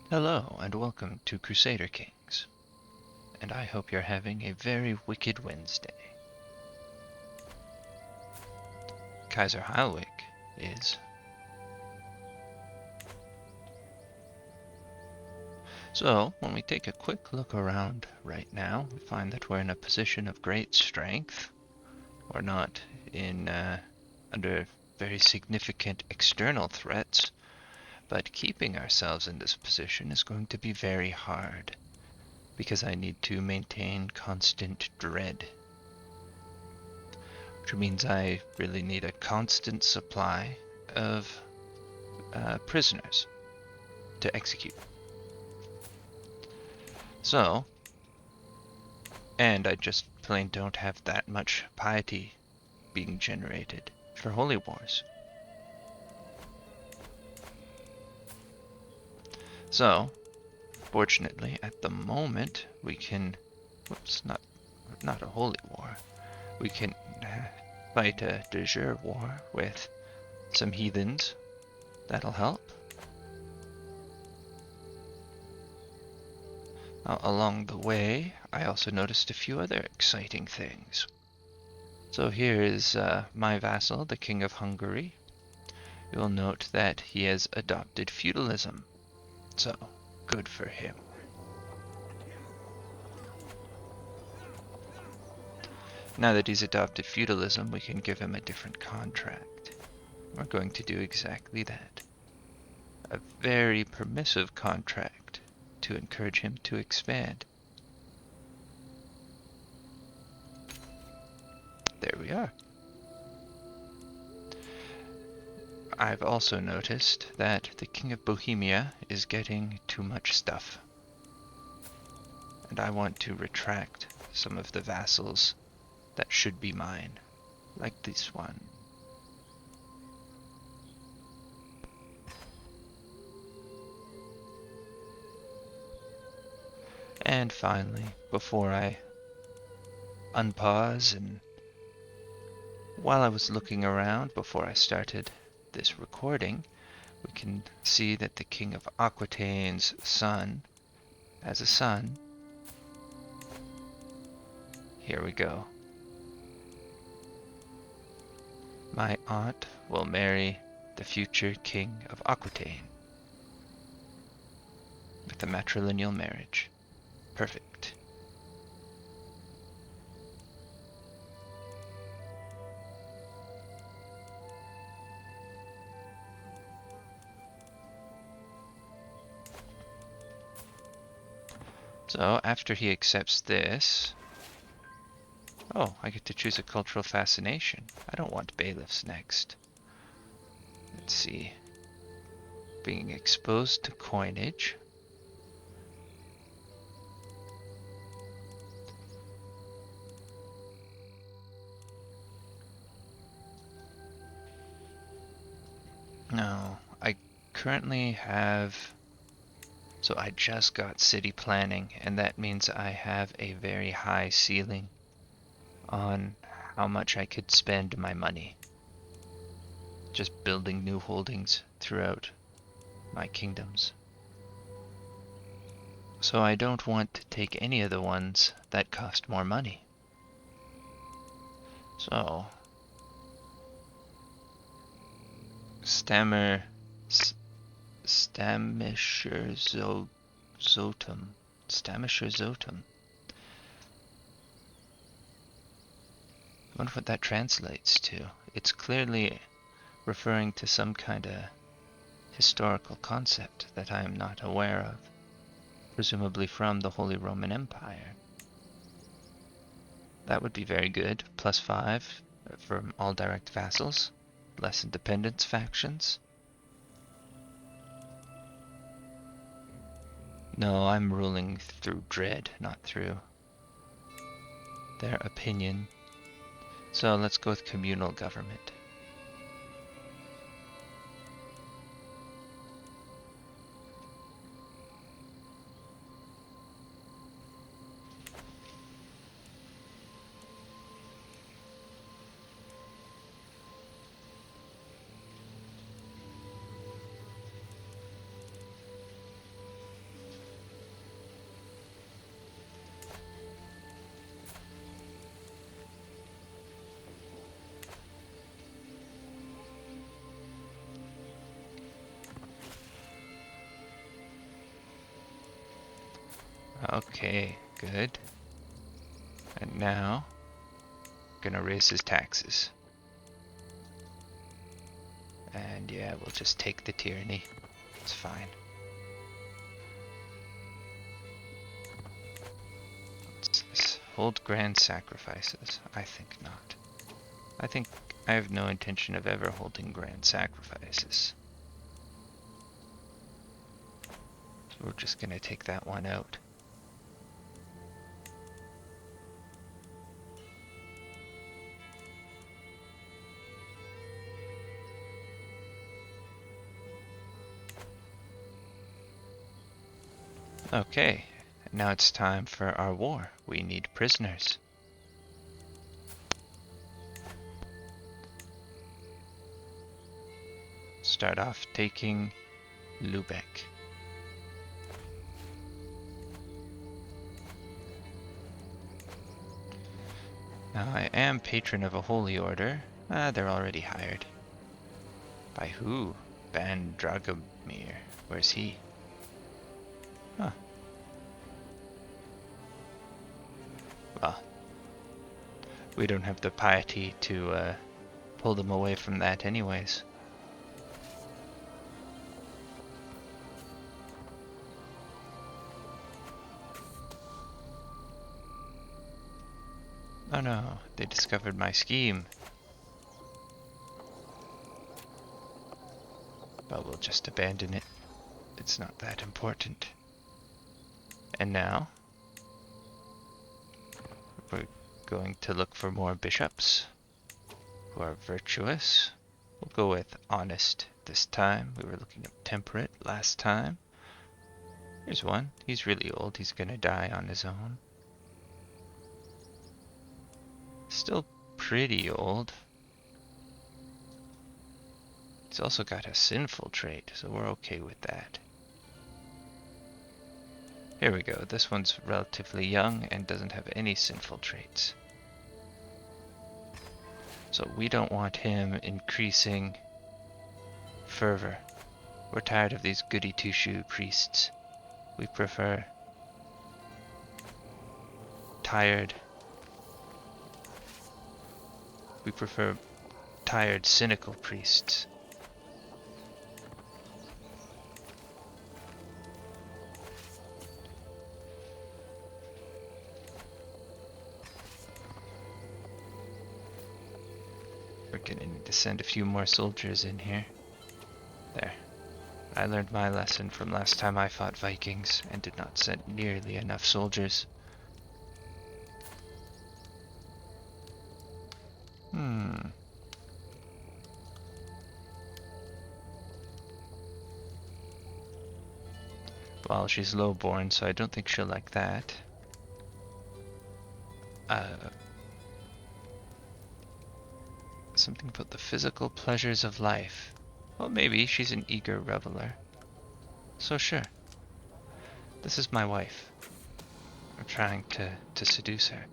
Hello, and welcome to Crusader Kings, and I hope you're having a very wicked Wednesday. Kaiser Heilwig is. So, when we take a quick look around right now, we find that we're in a position of great strength. We're not under very significant external threats, but keeping ourselves in this position is going to be very hard, because I need to maintain constant dread. Which means I really need a constant supply of prisoners to execute. So, and I just plain don't have that much piety being generated for holy wars. So, fortunately, at the moment, we can, not a holy war, we can fight a de jure war with some heathens. That'll help. Along the way, I also noticed a few other exciting things. So here is my vassal, the King of Hungary. You'll note that he has adopted feudalism. So, good for him. Now that he's adopted feudalism, we can give him a different contract. We're going to do exactly that. A very permissive contract to encourage him to expand. There we are. I've also noticed that the King of Bohemia is getting too much stuff. And I want to retract some of the vassals that should be mine, like this one. And finally, before I unpause and while I was looking around before I started this recording, we can see that the King of Aquitaine's son has a son. Here we go. My aunt will marry the future King of Aquitaine with a matrilineal marriage. Perfect. So after he accepts this, oh, I get to choose a cultural fascination. I don't want bailiffs next. Let's see. Being exposed to coinage. No, I currently have... So I just got city planning, and that means I have a very high ceiling on how much I could spend my money. Just building new holdings throughout my kingdoms. So I don't want to take any of the ones that cost more money. So... Stamischer Zotum. I wonder what that translates to. It's clearly referring to some kind of historical concept that I am not aware of, presumably from the Holy Roman Empire. That would be very good. +5 from all direct vassals, less independence factions. No, I'm ruling through dread, not through their opinion. So let's go with communal government. Okay, good. And now, gonna raise his taxes. And yeah, we'll just take the tyranny. It's fine. What's this? Hold grand sacrifices? I think not. I think I have no intention of ever holding grand sacrifices. So we're just gonna take that one out. Okay, now it's time for our war. We need prisoners. Start off taking Lubeck. Now I am patron of a holy order. They're already hired. By who? Ban Dragomir. Where's he? Huh. Well, we don't have the piety to pull them away from that anyways. Oh no, they discovered my scheme. But we'll just abandon it. It's not that important. And now, we're going to look for more bishops who are virtuous. We'll go with honest this time. We were looking at temperate last time. Here's one. He's really old. He's gonna die on his own. Still pretty old. He's also got a sinful trait, so we're okay with that. Here we go. This one's relatively young and doesn't have any sinful traits. So we don't want him increasing fervor. We're tired of these goody two-shoe priests. We prefer tired, cynical priests. We're gonna need to send a few more soldiers in here. There. I learned my lesson from last time I fought Vikings and did not send nearly enough soldiers. Well, she's lowborn, so I don't think she'll like that. Something about the physical pleasures of life. Well, maybe she's an eager reveler. So sure. This is my wife. I'm trying to seduce her.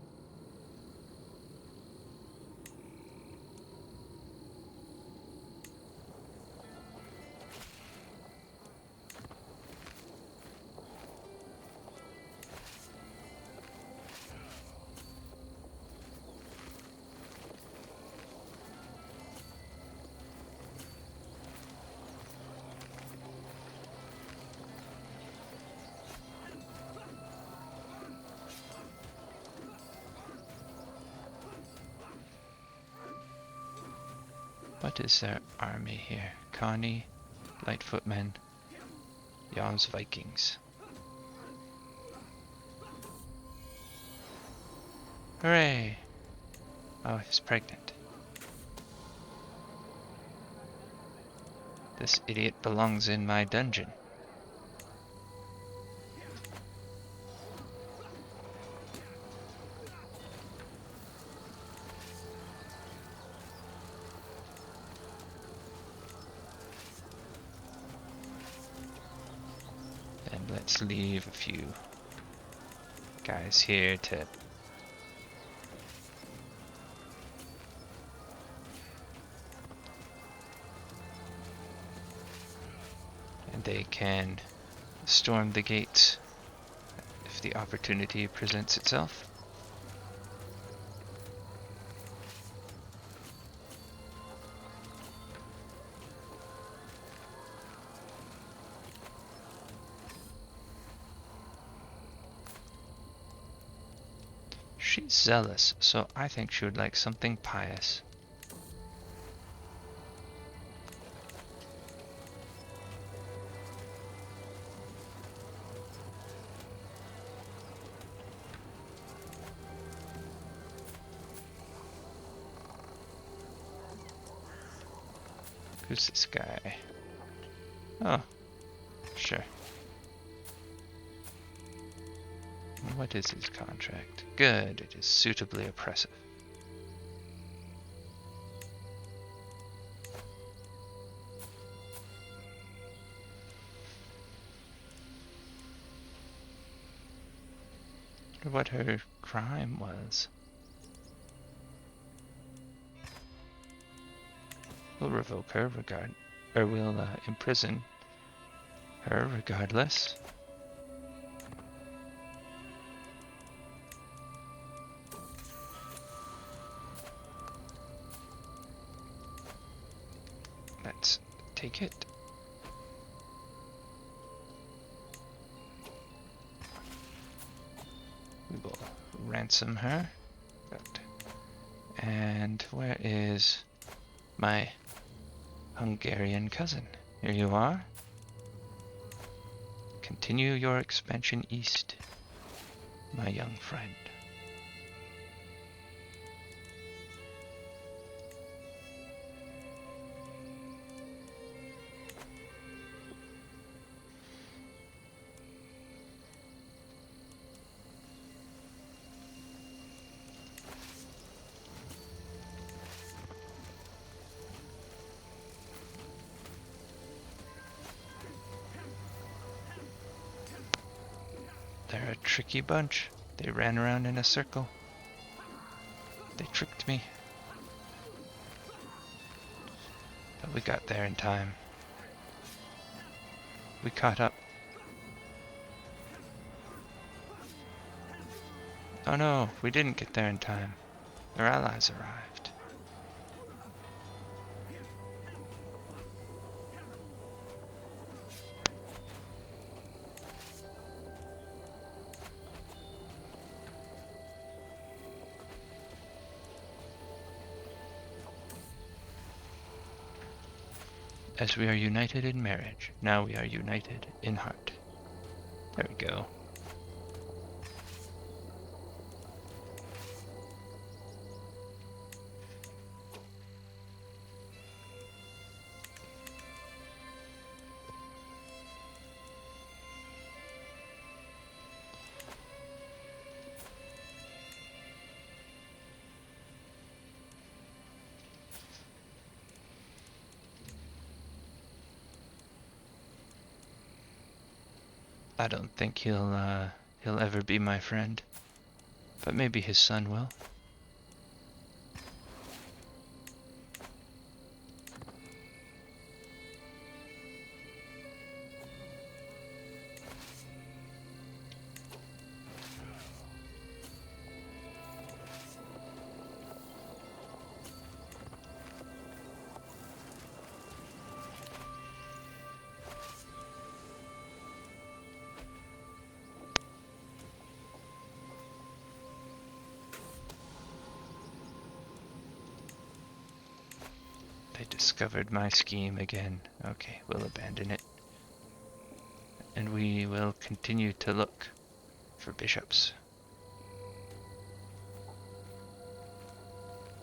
What is their army here? Connie, Lightfootmen, Jan's Vikings. Hooray! My wife is pregnant. This idiot belongs in my dungeon. And let's leave a few guys here to they can storm the gates if the opportunity presents itself. She's zealous, so I think she would like something pious. Who's this guy? Oh, sure. What is his contract? Good, it is suitably oppressive. What her crime was. We'll revoke her we'll imprison her regardless. Let's take it. We will ransom her. Good. And where is my Hungarian cousin? Here you are. Continue your expansion east, my young friend. They're a tricky bunch. They ran around in a circle. They tricked me. But we got there in time. We caught up. Oh no, we didn't get there in time. Their allies arrived. As we are united in marriage, now we are united in heart. There we go. I don't think he'll ever be my friend, but maybe his son will. They discovered my scheme again. Okay, we'll abandon it. And we will continue to look for bishops.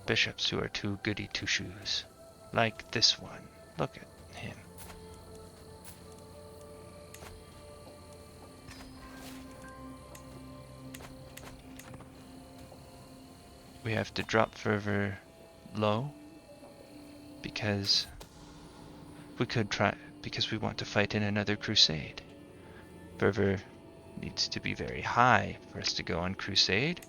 Bishops who are too goody two-shoes. Like this one. Look at him. We have to drop fervor low because we want to fight in another crusade. Fervor needs to be very high for us to go on crusade.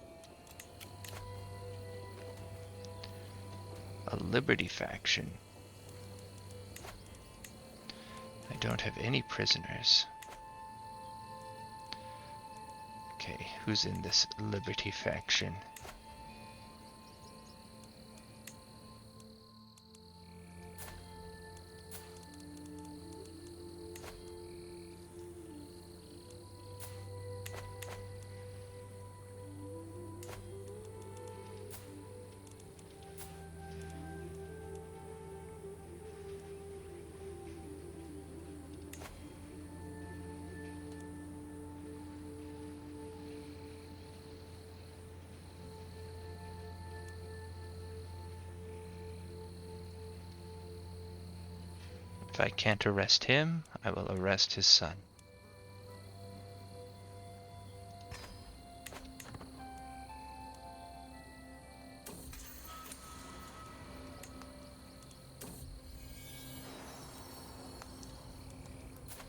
A liberty faction. I don't have any prisoners. Okay, who's in this Liberty faction? If I can't arrest him, I will arrest his son.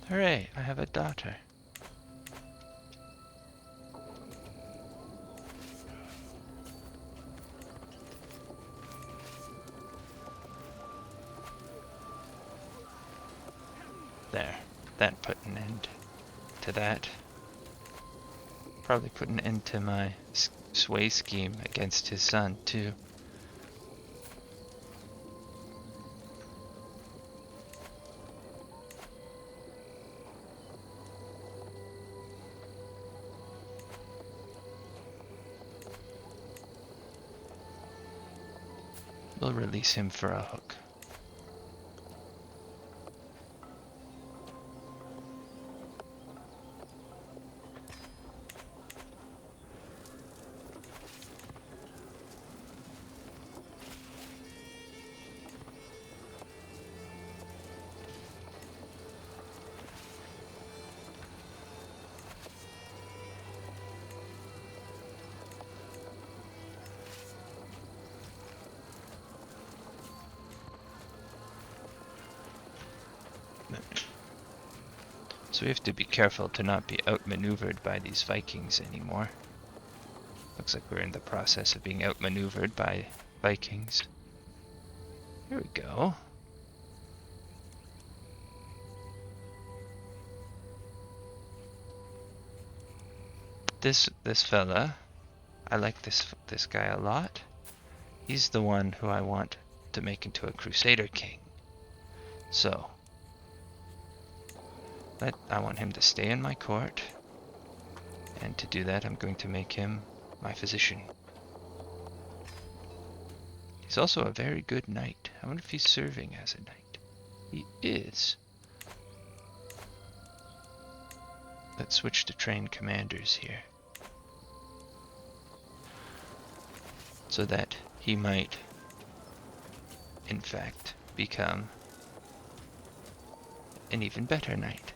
Hooray, I have a daughter. There, that put an end to that. Probably put an end to my sway scheme against his son, too. We'll release him for a hook. So we have to be careful to not be outmaneuvered by these Vikings anymore. Looks like we're in the process of being outmaneuvered by Vikings. Here we go. This fella, I like this guy a lot. He's the one who I want to make into a Crusader King. So, I want him to stay in my court, and to do that I'm going to make him my physician. He's also a very good knight. I wonder if he's serving as a knight. He is. Let's switch to train commanders here, so that he might, in fact, become an even better knight.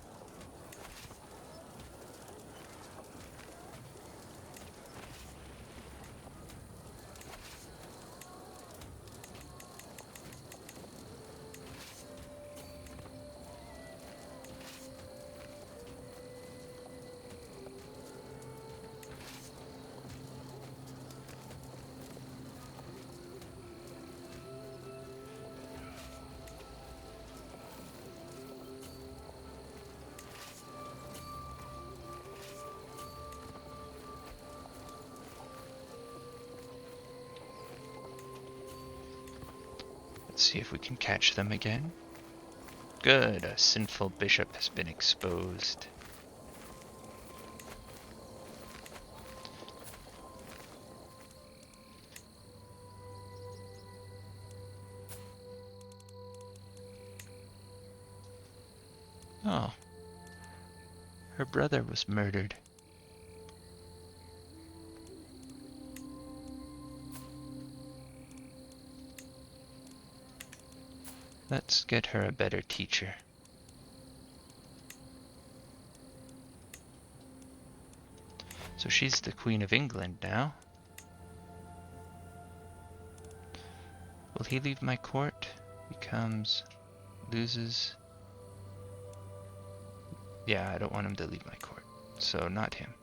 Let's see if we can catch them again. Good, a sinful bishop has been exposed. Oh, her brother was murdered. Let's get her a better teacher. So she's the Queen of England now. Will he leave my court? Loses. Yeah, I don't want him to leave my court. So not him.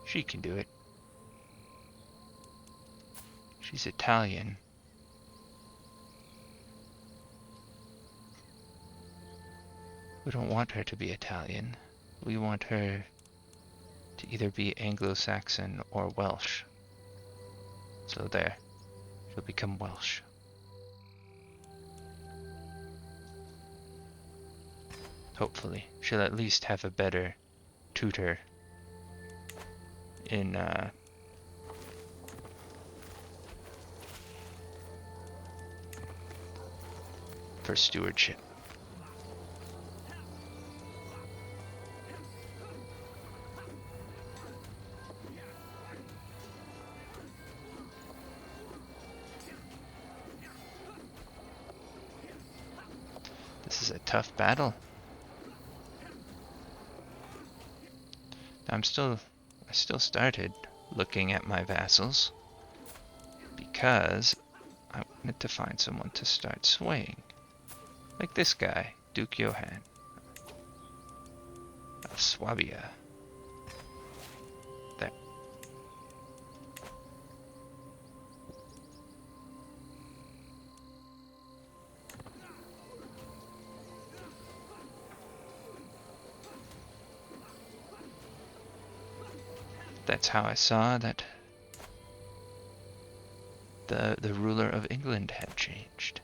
She can do it. She's Italian. We don't want her to be Italian. We want her to either be Anglo-Saxon or Welsh. So there, she'll become Welsh. Hopefully, she'll at least have a better tutor in for stewardship. This is a tough battle. I still started looking at my vassals because I wanted to find someone to start swaying. Like this guy, Duke Johann of Swabia. There. That's how I saw that the ruler of England had changed.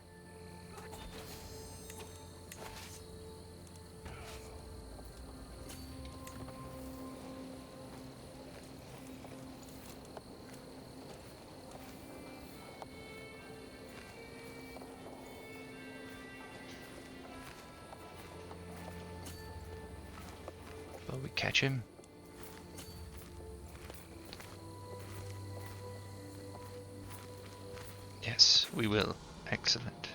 Will we catch him? Yes, we will. Excellent.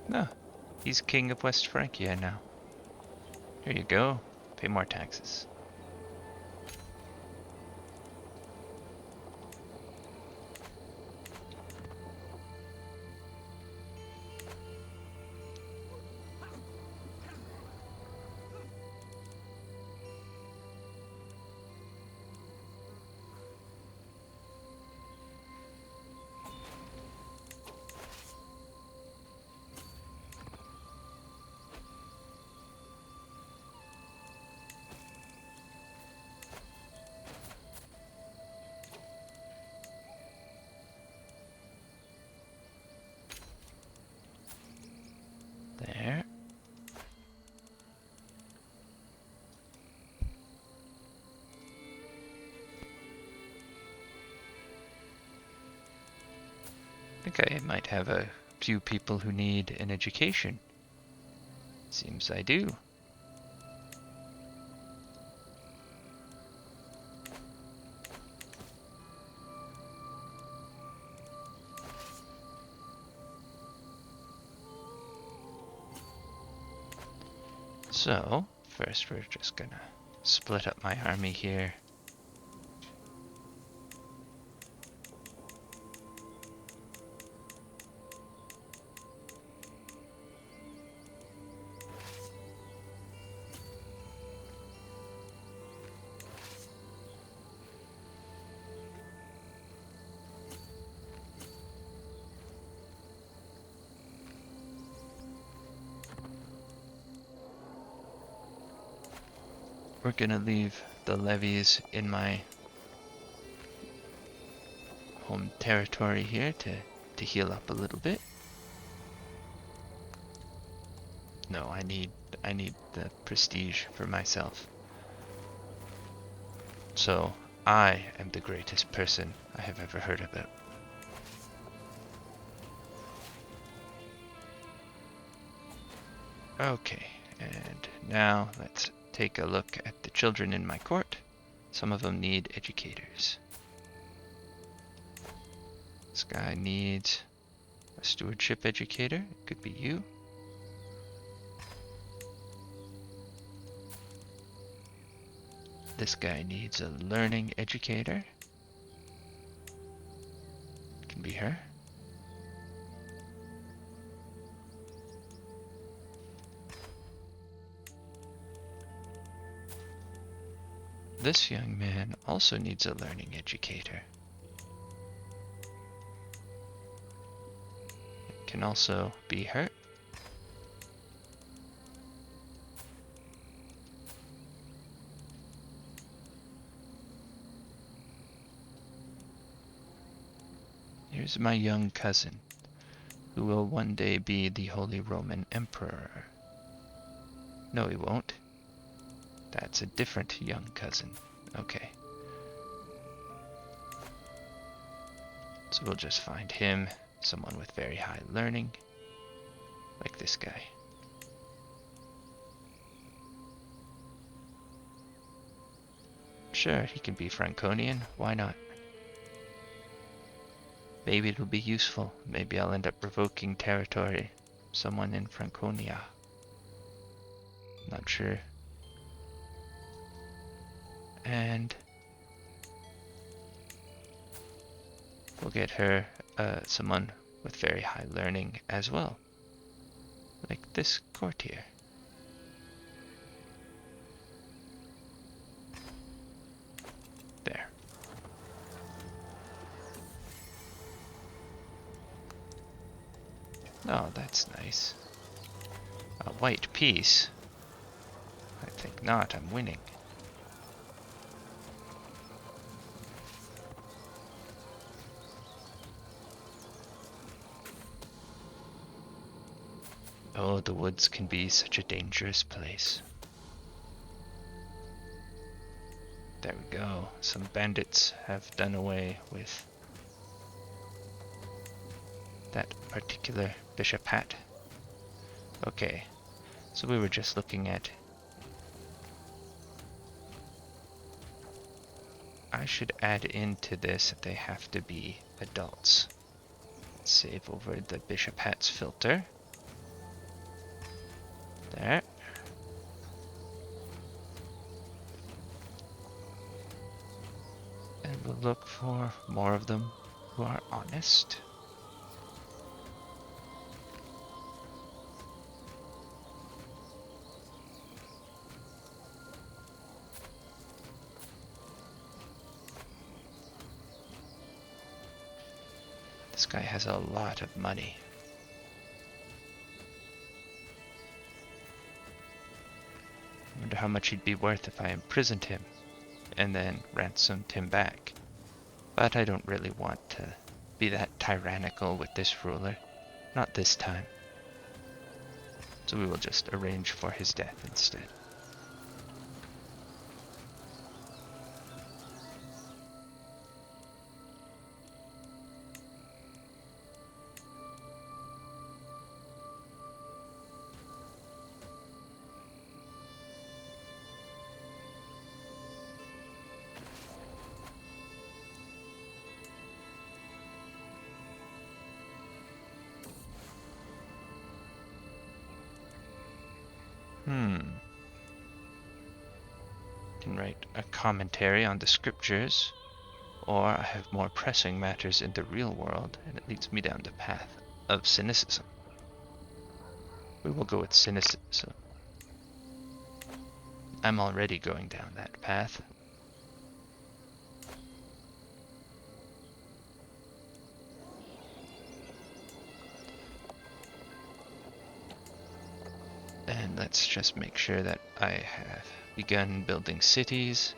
No, he's king of West Francia now. Here you go. Pay more taxes. There. I think I might have a few people who need an education. Seems I do. So, first we're just gonna split up my army here. We're gonna leave the levies in my home territory here to heal up a little bit. No, I need the prestige for myself. So, I am the greatest person I have ever heard about. Okay, and now let's take a look at the children in my court. Some of them need educators. This guy needs a stewardship educator. It could be you. This guy needs a learning educator. can be her. This young man also needs a learning educator. It can also be her. Here's my young cousin, who will one day be the Holy Roman Emperor. No, he won't. That's a different young cousin. Okay. So we'll just find him, someone with very high learning, like this guy. Sure, he can be Franconian, why not? Maybe it'll be useful. Maybe I'll end up revoking territory. Someone in Franconia. Not sure. And we'll get her someone with very high learning as well. Like this courtier. There. Oh, that's nice. A white piece? I think not, I'm winning. Oh, the woods can be such a dangerous place. There we go. Some bandits have done away with that particular bishop hat. Okay, so we were just looking at... I should add into this that they have to be adults. Save over the bishop hats filter. There. And we'll look for more of them who are honest. This guy has a lot of money. I wonder how much he'd be worth if I imprisoned him and then ransomed him back. But I don't really want to be that tyrannical with this ruler. Not this time. So we will just arrange for his death instead. Can write a commentary on the scriptures, or I have more pressing matters in the real world, and it leads me down the path of cynicism. We will go with cynicism. I'm already going down that path. And let's just make sure that I have begun building cities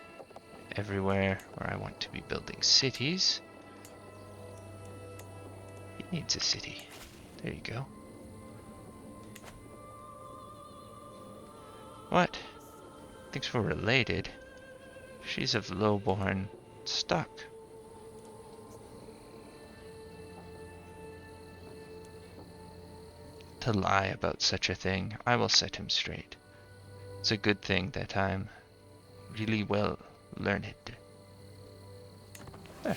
everywhere where I want to be building cities. He needs a city. There you go. What? Thinks we're related. She's of low-born stock. To lie about such a thing, I will set him straight. It's a good thing that I'm really well learned. There.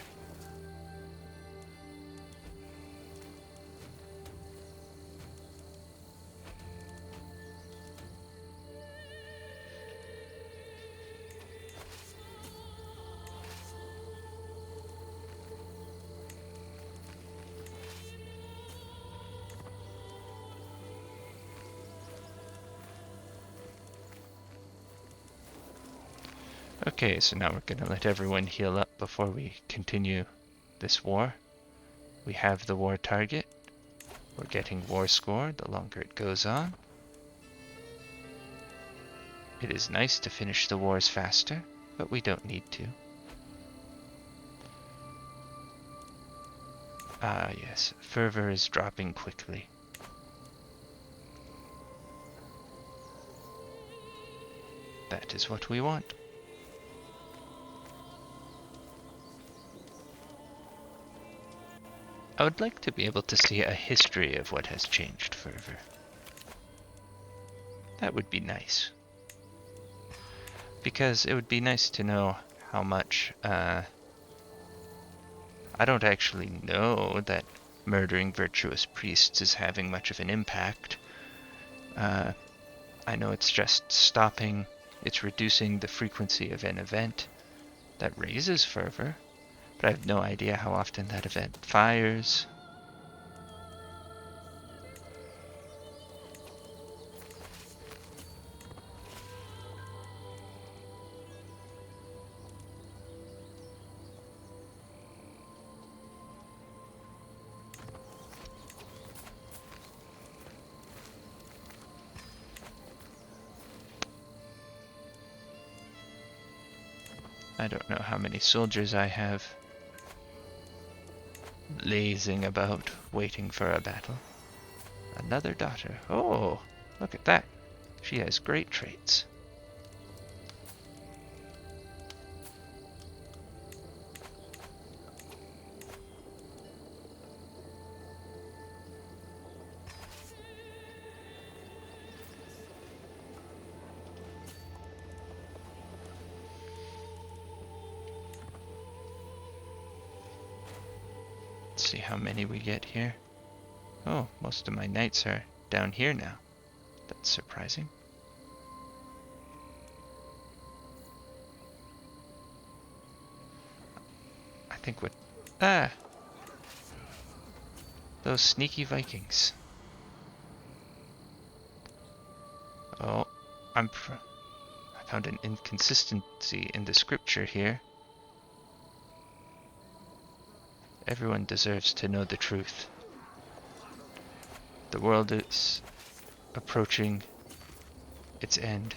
Okay, so now we're gonna let everyone heal up before we continue this war. We have the war target. We're getting war score the longer it goes on. It is nice to finish the wars faster, but we don't need to. Ah, yes, fervor is dropping quickly. That is what we want. I would like to be able to see a history of what has changed fervor. That would be nice. Because it would be nice to know how much, I don't actually know that murdering virtuous priests is having much of an impact. I know it's just it's reducing the frequency of an event that raises fervor, but I have no idea how often that event fires. I don't know how many soldiers I have lazing about, waiting for a battle. Another daughter. Oh, look at that. She has great traits. Let's see how many we get here. Oh, most of my knights are down here now. That's surprising. I think what... Ah! Those sneaky Vikings. Oh, I found an inconsistency in the scripture here. Everyone deserves to know the truth. The world is approaching its end.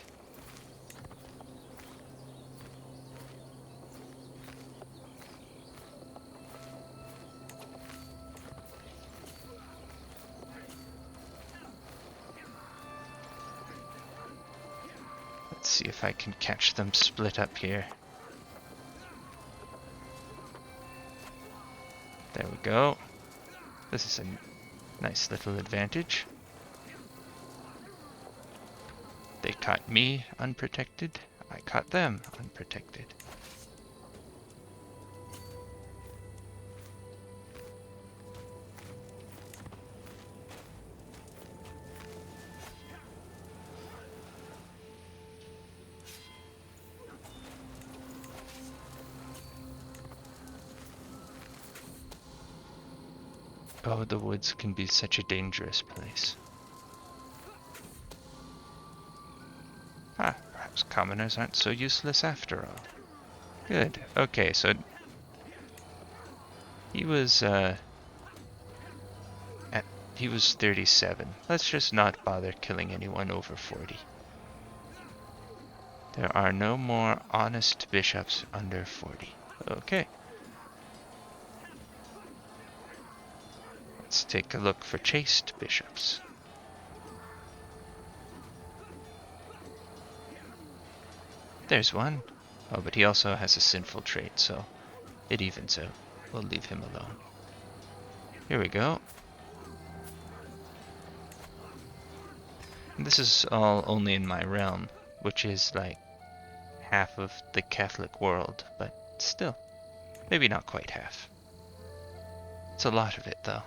Let's see if I can catch them split up here. There we go. This is a nice little advantage. They caught me unprotected. I caught them unprotected. Oh, the woods can be such a dangerous place. Ah, perhaps commoners aren't so useless after all. Good. Okay, so he was he was 37. Let's just not bother killing anyone over 40. There are no more honest bishops under 40. Okay. Let's take a look for chaste bishops. There's one. Oh, but he also has a sinful trait, so it evens out. We'll leave him alone. Here we go. And this is all only in my realm, which is like half of the Catholic world, but still, maybe not quite half. It's a lot of it, though.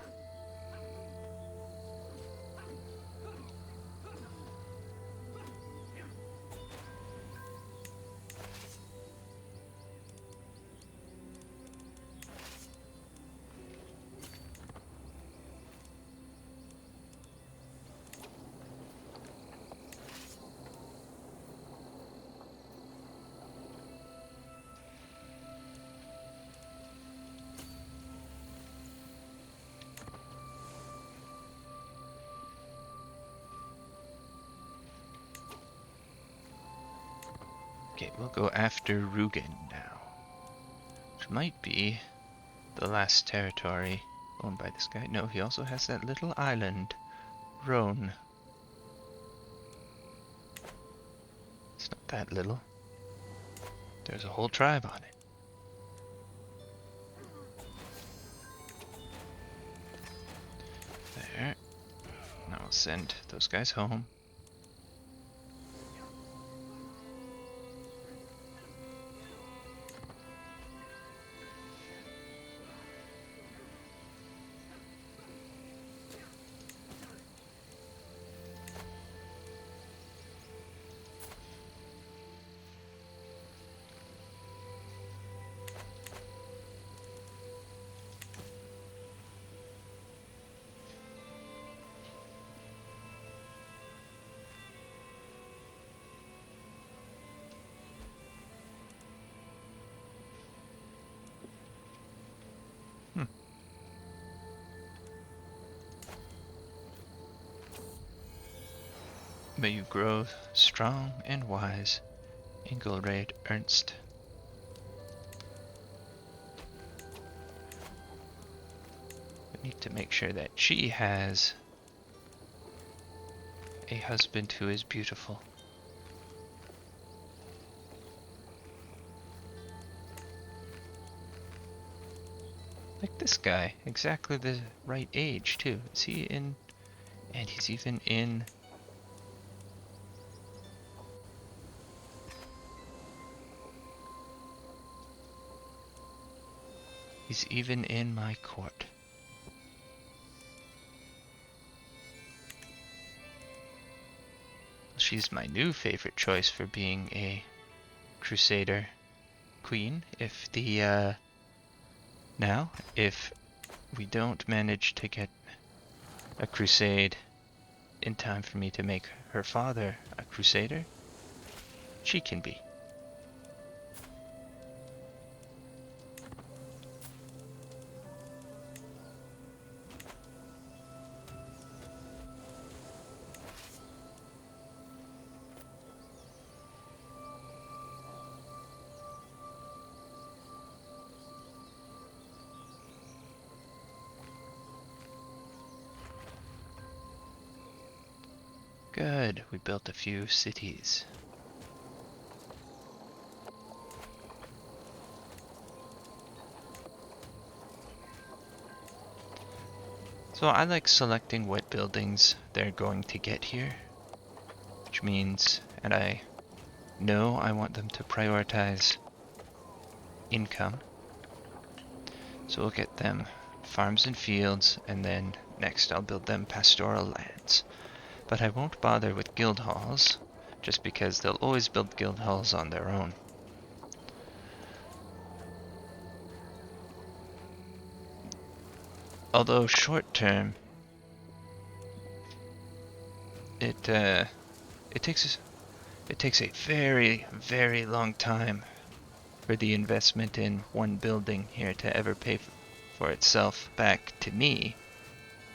Okay, we'll go after Rugen now. Which might be the last territory owned by this guy. No, he also has that little island, Rhone. It's not that little. There's a whole tribe on it. There. Now we'll send those guys home. May you grow strong and wise, Engelraid Ernst. We need to make sure that she has a husband who is beautiful. Like this guy, exactly the right age too. Is he in? And he's even in. He's even in my court. She's my new favorite choice for being a Crusader queen. If the now, if we don't manage to get a crusade in time for me to make her father a Crusader, she can be. Good, we built a few cities. So I like selecting what buildings they're going to get here, which means, and I know I want them to prioritize income. So we'll get them farms and fields, and then next I'll build them pastoral lands. But I won't bother with guild halls, just because they'll always build guild halls on their own. Although short term, it takes a very, very long time for the investment in one building here to ever pay for itself back to me,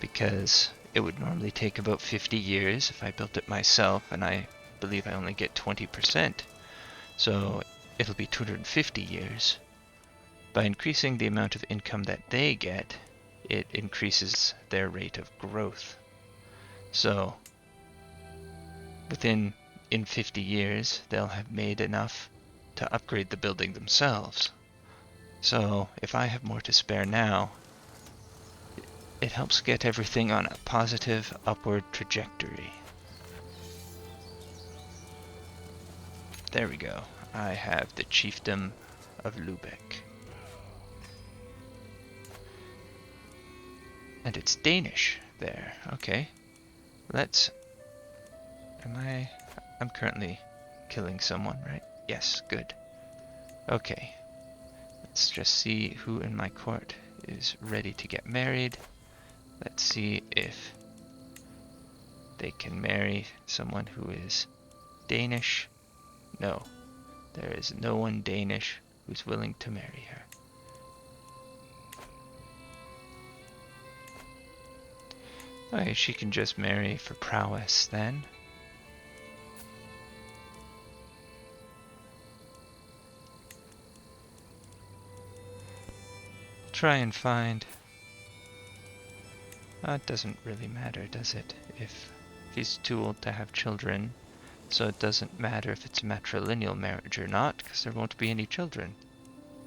because it would normally take about 50 years if I built it myself, and I believe I only get 20%. So it'll be 250 years. By increasing the amount of income that they get, it increases their rate of growth. So in 50 years, they'll have made enough to upgrade the building themselves. So if I have more to spare now, it helps get everything on a positive upward trajectory. There we go. I have the chiefdom of Lübeck. And it's Danish there. Okay. I'm currently killing someone, right? Yes, good. Okay. Let's just see who in my court is ready to get married. Let's see if they can marry someone who is Danish. No, there is no one Danish who's willing to marry her. Okay, she can just marry for prowess then. try and find... it doesn't really matter, does it? If he's too old to have children, so it doesn't matter if it's a matrilineal marriage or not, because there won't be any children.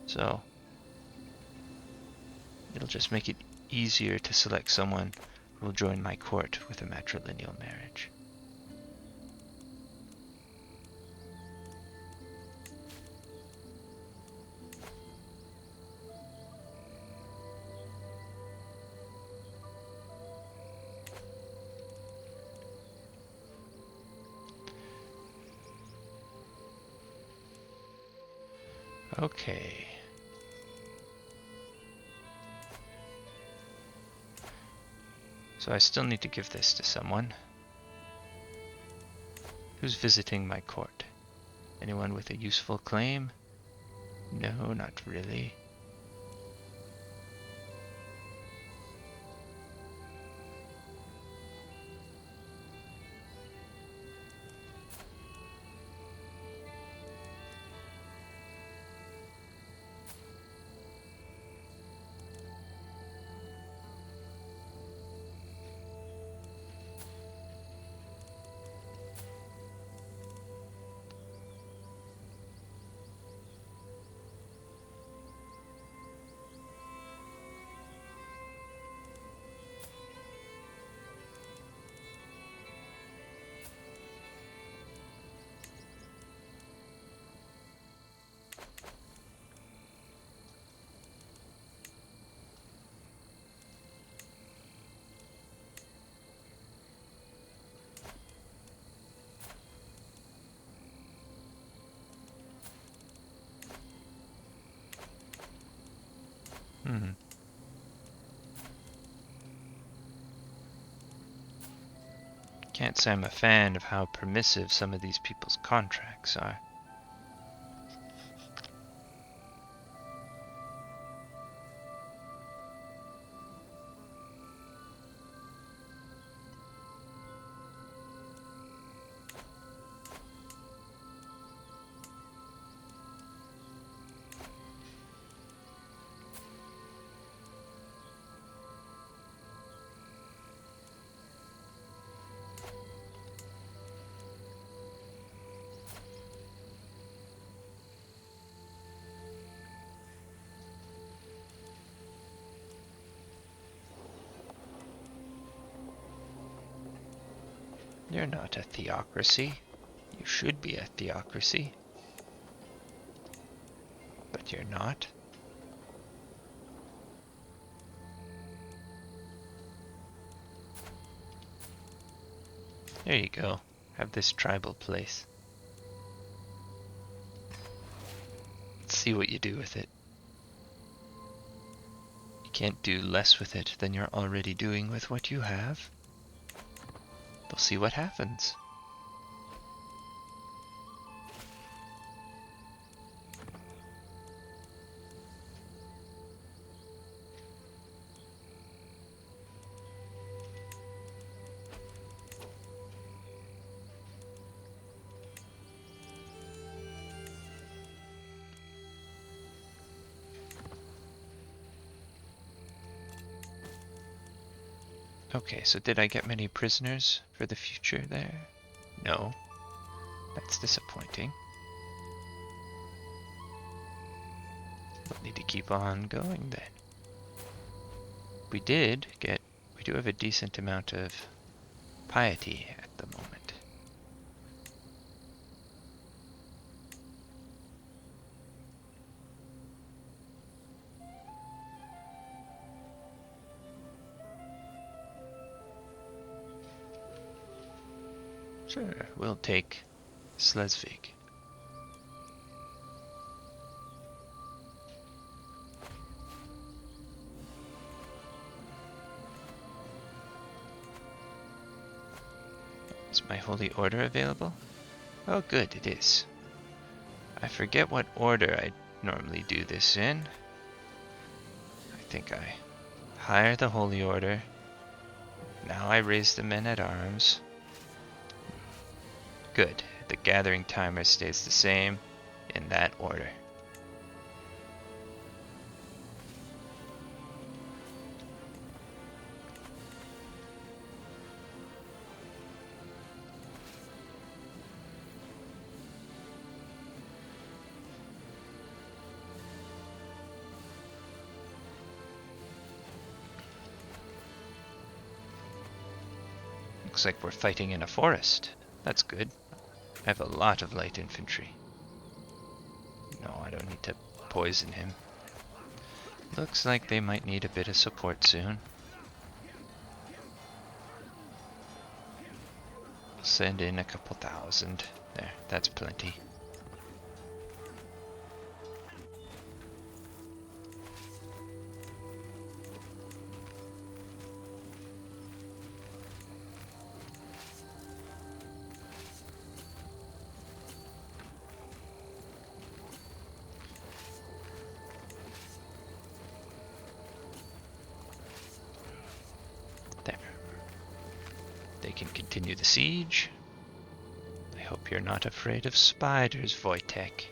So it'll just make it easier to select someone who will join my court with a matrilineal marriage. Okay. So I still need to give this to someone. Who's visiting my court? Anyone with a useful claim? No, not really. Can't say I'm a fan of how permissive some of these people's contracts are. You're not a theocracy. You should be a theocracy. But you're not. There you go. Have this tribal place. Let's see what you do with it. You can't do less with it than you're already doing with what you have. We'll see what happens. Okay, so did I get many prisoners for the future there? No. That's disappointing. We'll need to keep on going then. We do have a decent amount of piety at the moment. Sure, we'll take Slesvig. Is my holy order available? Oh good, it is. I forget what order I normally do this in. I think I hire the holy order. Now I raise the men at arms. Good. The gathering timer stays the same in that order. Looks like we're fighting in a forest. That's good. I have a lot of light infantry. No, I don't need to poison him. Looks like they might need a bit of support soon. Send in a couple thousand. There, that's plenty. There. They can continue the siege. I hope you're not afraid of spiders, Wojtek.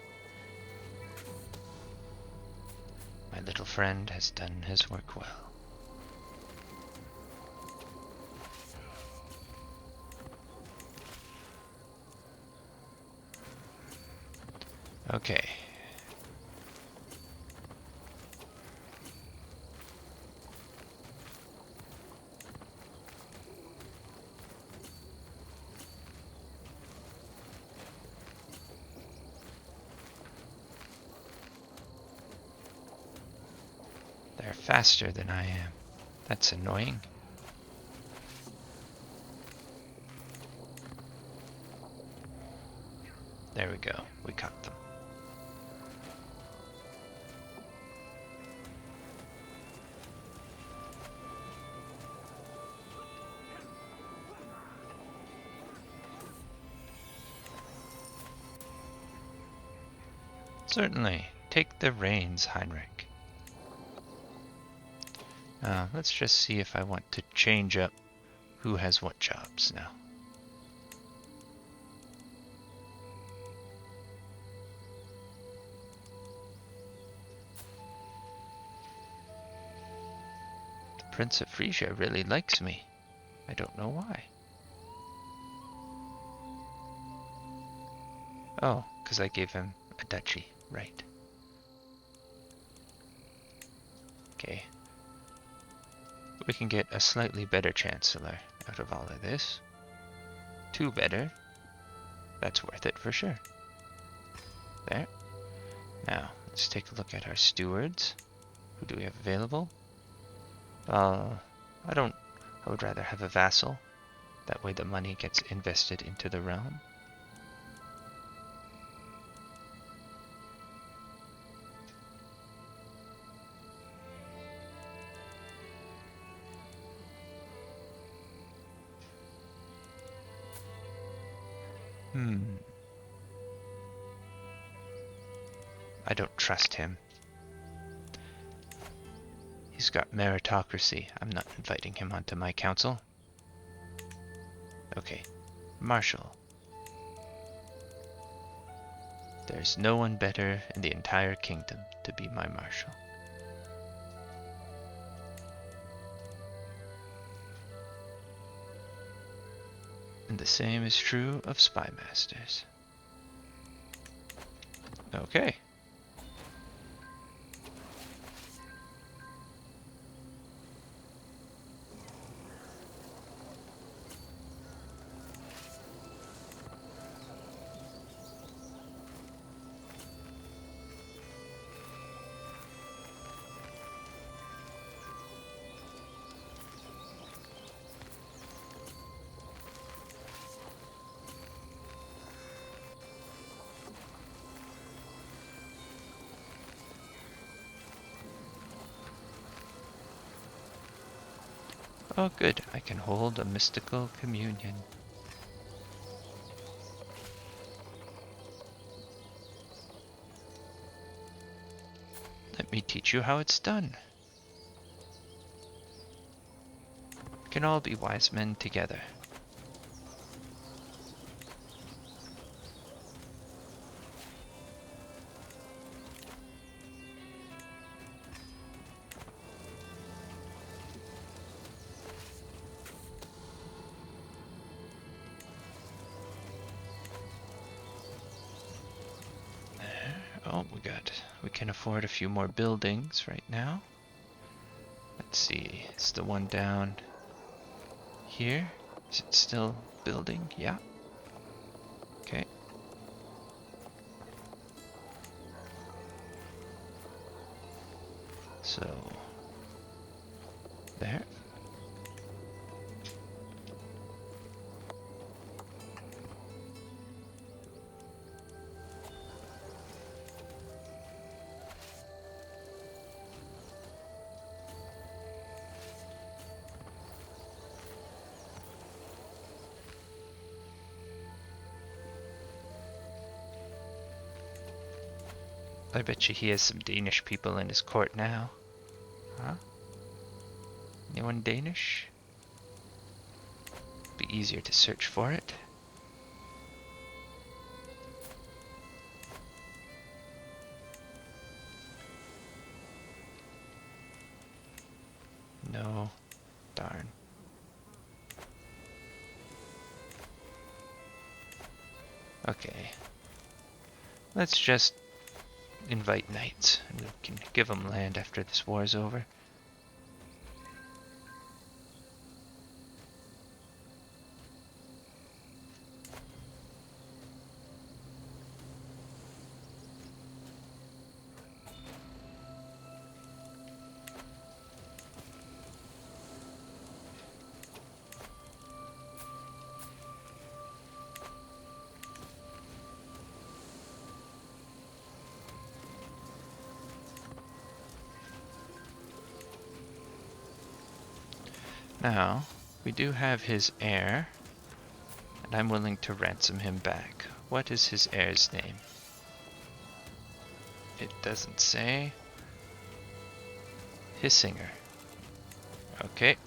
My little friend has done his work well. Okay. They're faster than I am. That's annoying. There we go. We caught them. Certainly. Take the reins, Heinrich. Let's just see if I want to change up who has what jobs now. The Prince of Frisia really likes me. I don't know why. Oh, because I gave him a duchy, right. Okay. We can get a slightly better chancellor out of all of this. 2 better. That's worth it for sure. There. Now, let's take a look at our stewards. Who do we have available? I would rather have a vassal. That way the money gets invested into the realm. I don't trust him. He's got meritocracy. I'm not inviting him onto my council. Okay. Marshal. There's no one better in the entire kingdom to be my marshal. And the same is true of spy masters. Okay. Oh good, I can hold a mystical communion. Let me teach you how it's done. We can all be wise men together. Oh, we can afford a few more buildings right now. Let's see, it's the one down here. Is it still building? Yeah. Okay. So, there. I bet you he has some Danish people in his court now. Huh? Anyone Danish? Be easier to search for it. No. Darn. Okay. Let's just invite knights, and we can give them land after this war is over. Now, we do have his heir, and I'm willing to ransom him back. What is his heir's name? It doesn't say. Hissinger. Okay.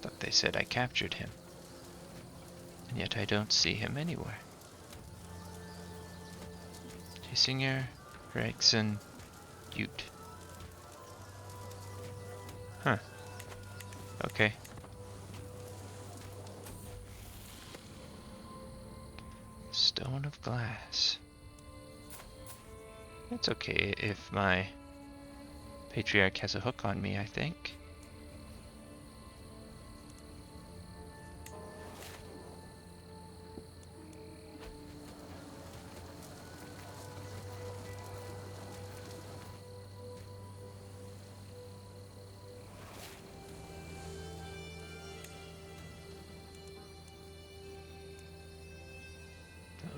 Thought they said I captured him. And yet I don't see him anywhere. Hissinger, Gregson, Ute. Huh. Okay. Stone of glass. It's okay if my patriarch has a hook on me, I think.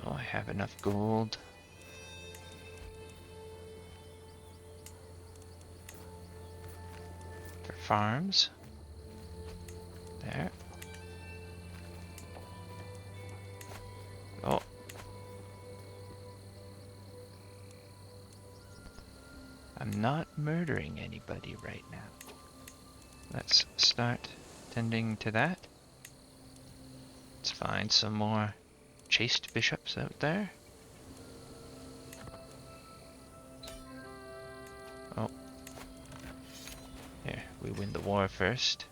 Oh, I have enough gold. For farms. There. Oh. I'm not murdering anybody right now. Let's start tending to that. Let's find some more chaste bishops out there. Oh. Here, we win the war first.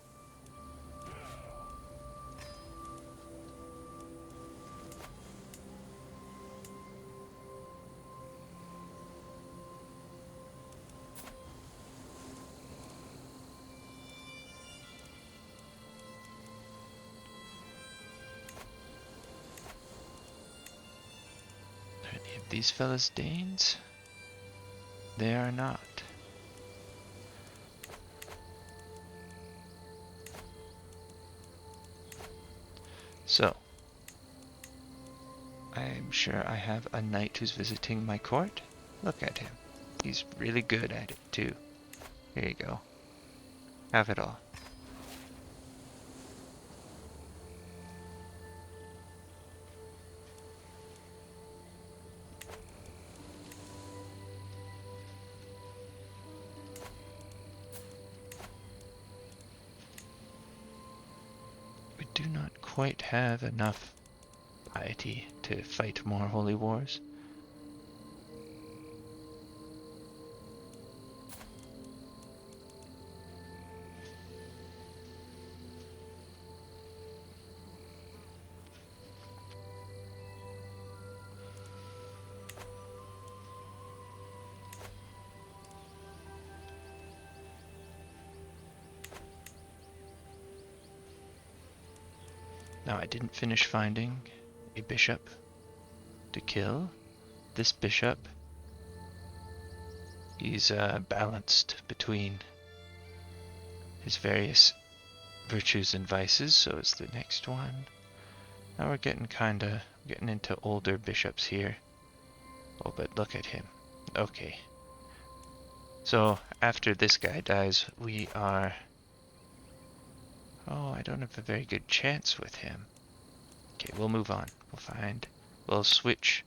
Are any of these fellas Danes? They are not. So, I'm sure I have a knight who's visiting my court. Look at him. He's really good at it too. Here you go. Have it all. We do not quite have enough piety to fight more holy wars. Now, I didn't finish finding a bishop to kill. This bishop, he's balanced between his various virtues and vices, so is the next one. Now we're getting into older bishops here. Oh, but look at him. Okay. So, after this guy dies, we are... Oh, I don't have a very good chance with him. Okay, we'll move on. We'll switch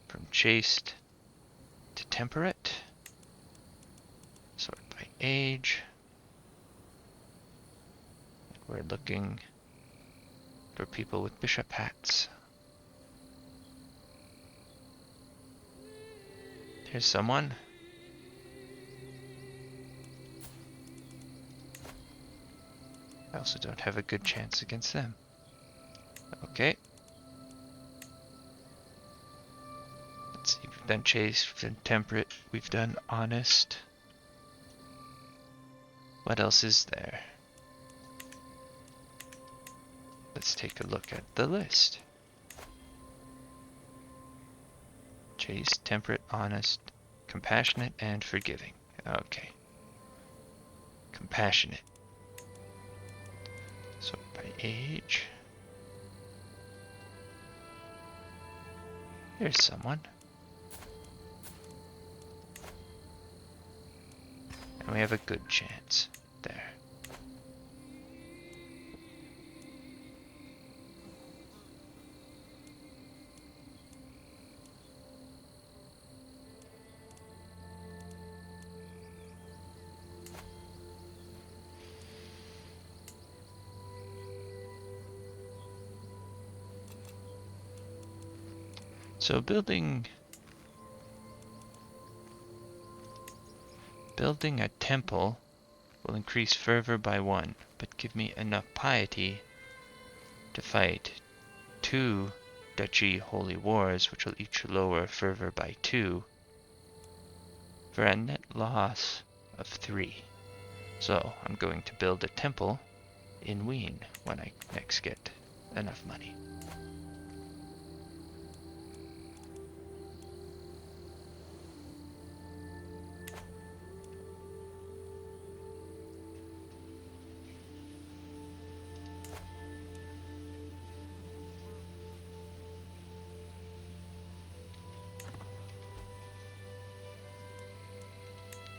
from chaste to temperate. Sort by age. We're looking for people with bishop hats. Here's someone. I also don't have a good chance against them. Okay. Let's see, we've done chaste, we've done temperate, we've done honest. What else is there? Let's take a look at the list. Chaste, temperate, honest, compassionate, and forgiving. Okay. Compassionate. So by age. Here's someone. And we have a good chance there. So building a temple will increase fervor by 1, but give me enough piety to fight 2 duchy holy wars, which will each lower fervor by 2, for a net loss of 3. So I'm going to build a temple in Wien when I next get enough money.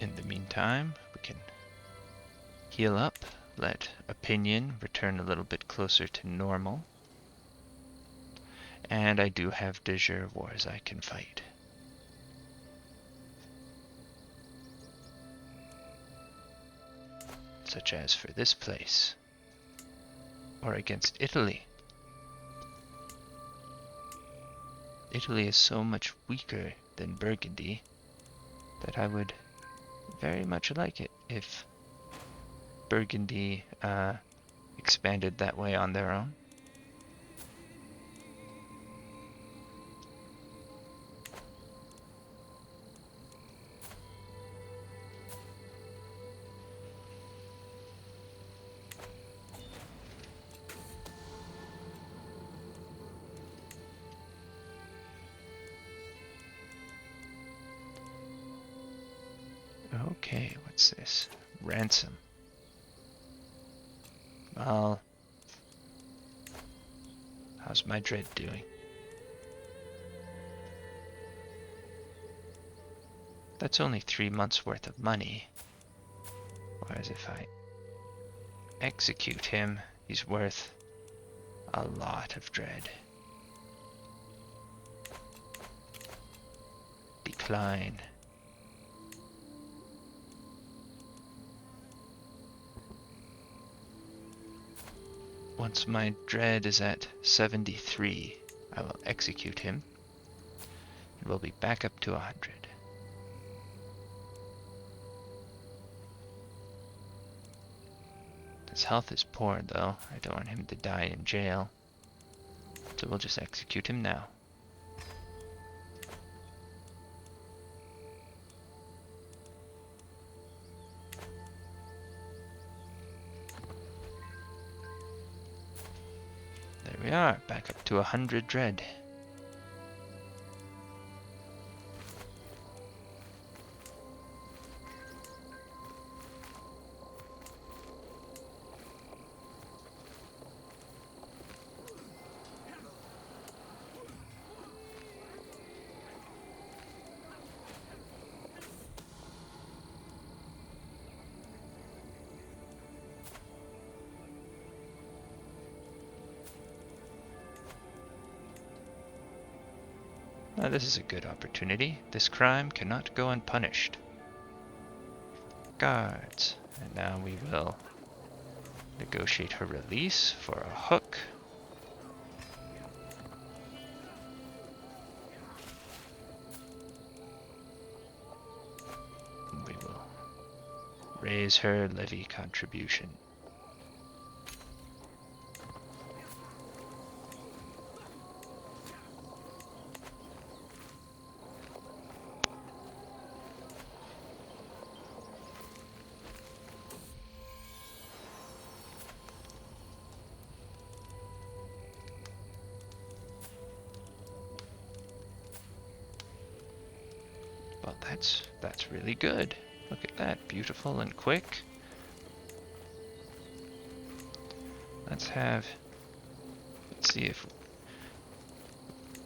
In the meantime, we can heal up, let opinion return a little bit closer to normal. And I do have de jure wars I can fight. Such as for this place. Or against Italy. Italy is so much weaker than Burgundy that I would very much like it if Burgundy expanded that way on their own. Okay, what's this? Ransom. Well, how's my dread doing? That's only 3 months worth of money. Whereas if I execute him, he's worth a lot of dread. Decline. Once my dread is at 73, I will execute him, and we'll be back up to 100. His health is poor, though. I don't want him to die in jail, so we'll just execute him now. There we are, back up to 100 dread. Now this is a good opportunity. This crime cannot go unpunished. Guards. And now we will negotiate her release for a hook. We will raise her levy contribution. Well, that's really good. Look at that, beautiful and quick. Let's see if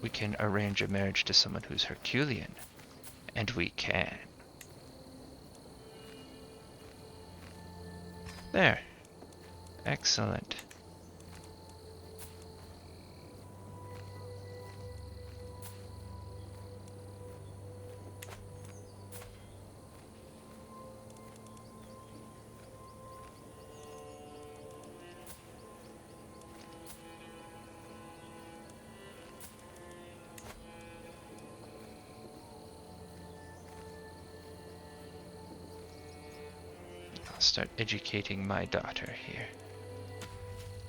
we can arrange a marriage to someone who's Herculean. And we can. There. Excellent. I'll start educating my daughter here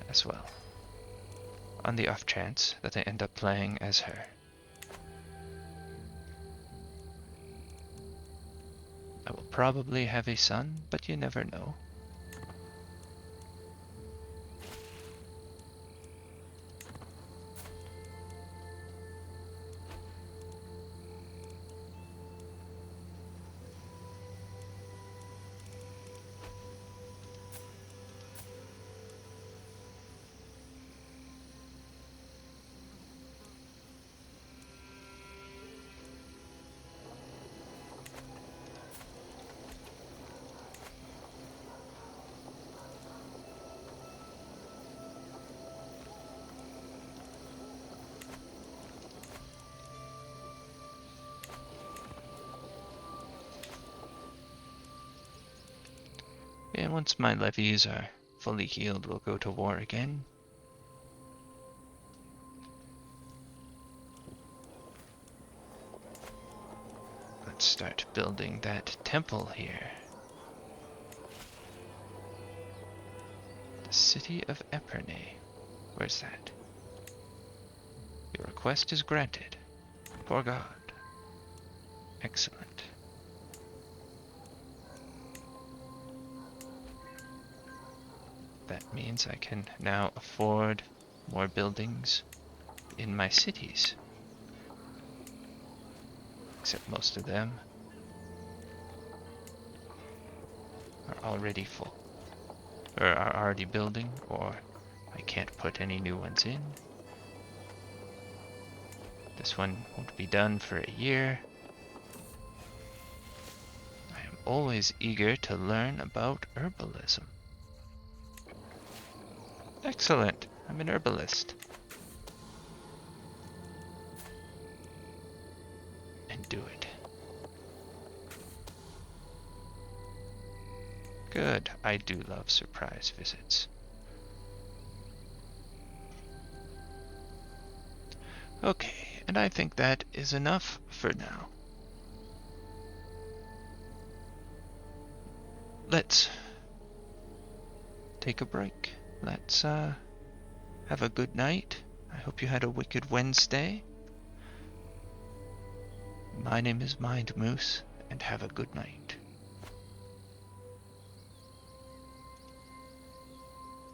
as well, on the off chance that I end up playing as her. I will probably have a son, but you never know. And once my levies are fully healed, we'll go to war again. Let's start building that temple here. The city of Epernay. Where's that? Your request is granted. For God. Excellent. That means I can now afford more buildings in my cities. Except most of them are already full. Or are already building, or I can't put any new ones in. This one won't be done for a year. I am always eager to learn about herbalism. Excellent. I'm an herbalist. And do it. Good. I do love surprise visits. Okay, and I think that is enough for now. Let's take a break. Let's have a good night. I hope you had a wicked Wednesday. My name is Mind Moose, and have a good night.